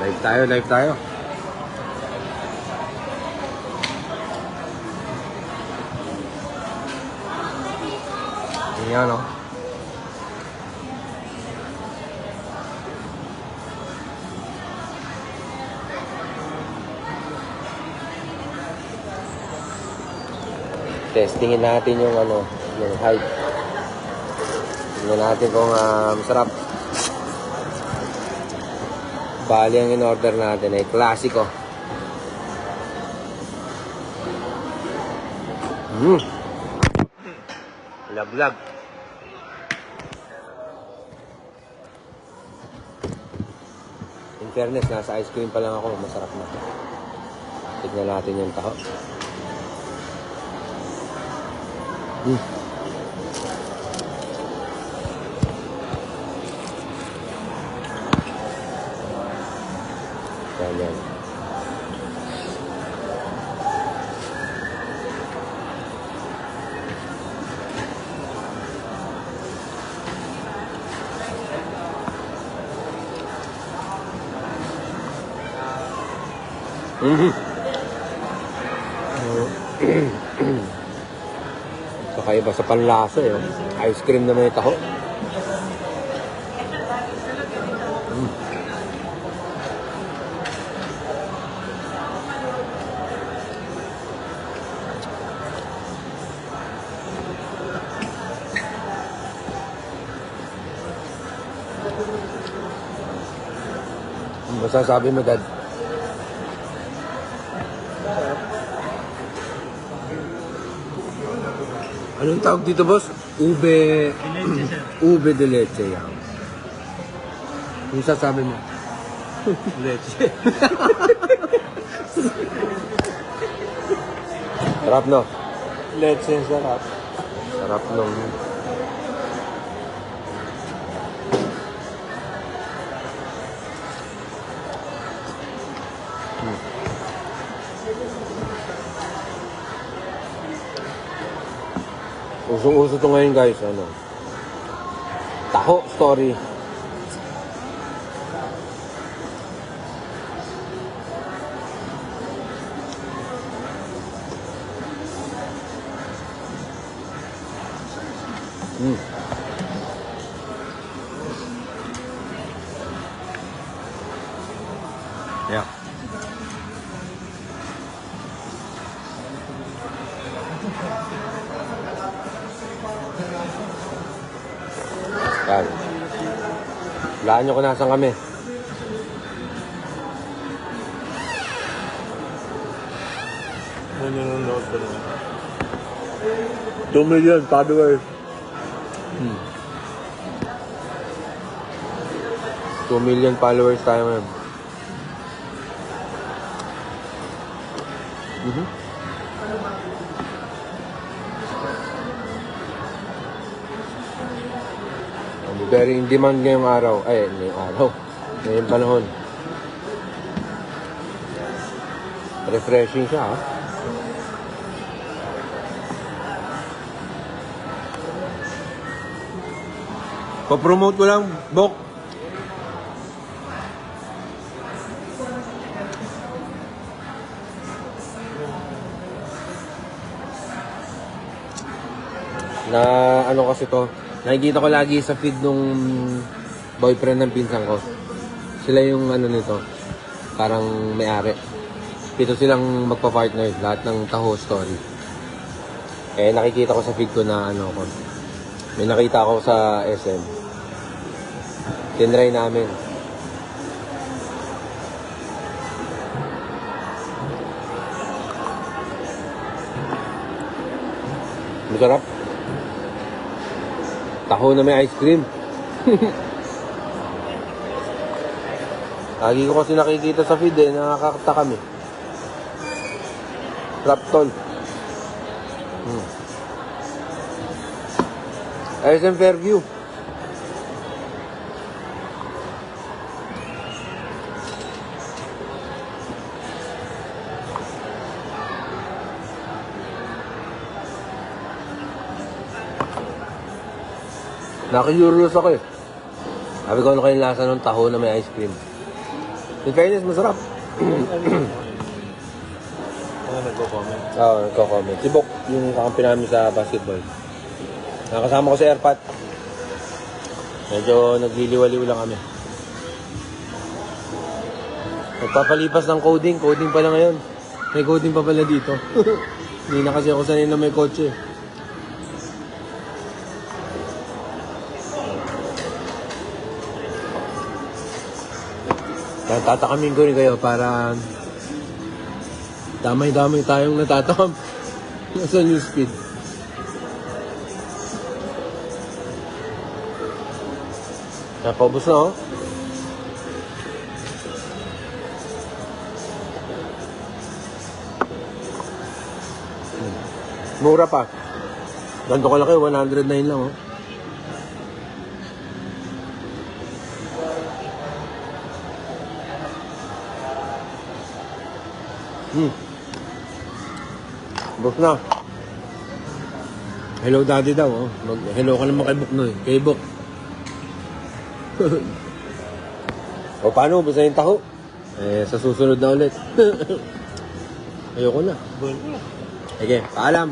Live tayo, live tayo. Yan, no? Testingin natin yung yung height. Tingnan natin kung masarap. Bali ang in-order natin ay klasiko. Laglag. In fairness, nasa ice cream pa lang ako. Masarap na. Tignan natin yung taho. Yan. Kakaiba sa panlasa eh. Ice cream naman yung taho. Masasabi mo, Dad? Anong tawag dito, boss? Ube... Ube de leche yan. Yung sasabi mo? Leche. Sarap, no? Leche, sarap. Sarap nung... Usong-uso to ngayon, guys. Taho story. Yeah. Yan. Laan nyo kung nasan kami. Ano nanonood ko naman? 2 million followers. 2 million followers tayo ngayon. Very in demand ngayong araw. Ay, ngayong araw. Ngayong panahon. Refreshing siya, ha? Pa-promote ko lang, Bok. Na ano kasi to, nakikita ko lagi sa feed nung boyfriend ng pinsan ko. Sila yung nito, parang may-ari. Pito silang magpa-partner, lahat ng taho story. Eh nakikita ko sa feed ko na ko. May nakita ko sa SM. Tinry namin. Masarap. Taho na may ice cream. Lagi ko kasi nakikita sa feed nakakatakam eh. Raptol. SM Fairview. Naki-curious ako eh. Sabi ko ano kayong lasa ng taho na may ice cream. In fairness, masarap. Mga nagko-comment. Oo, nagko-comment. Si Bok, yung kakampi namin sa basketball. Nakasama ko sa airpot. Medyo nagliliwaliw lang kami. Nagpapalipas ng coding. Coding pala ngayon. May coding pa pala dito. Hindi na kasi ako sanay na may kotse. Tatakamin ko rin kayo para damay-damay tayong natatakam sa newsfeed. Napaubos na, oh. Mura pa. Ganto ko laki, 109 lang, oh. Bok na. Hello daddy daw, oh. Hello ka naman kay Bok, no, eh. Kay Bok. O paano, basta yung taho? Eh, sa susunod na ulit. Ayoko na. Bueno. Sige, paalam.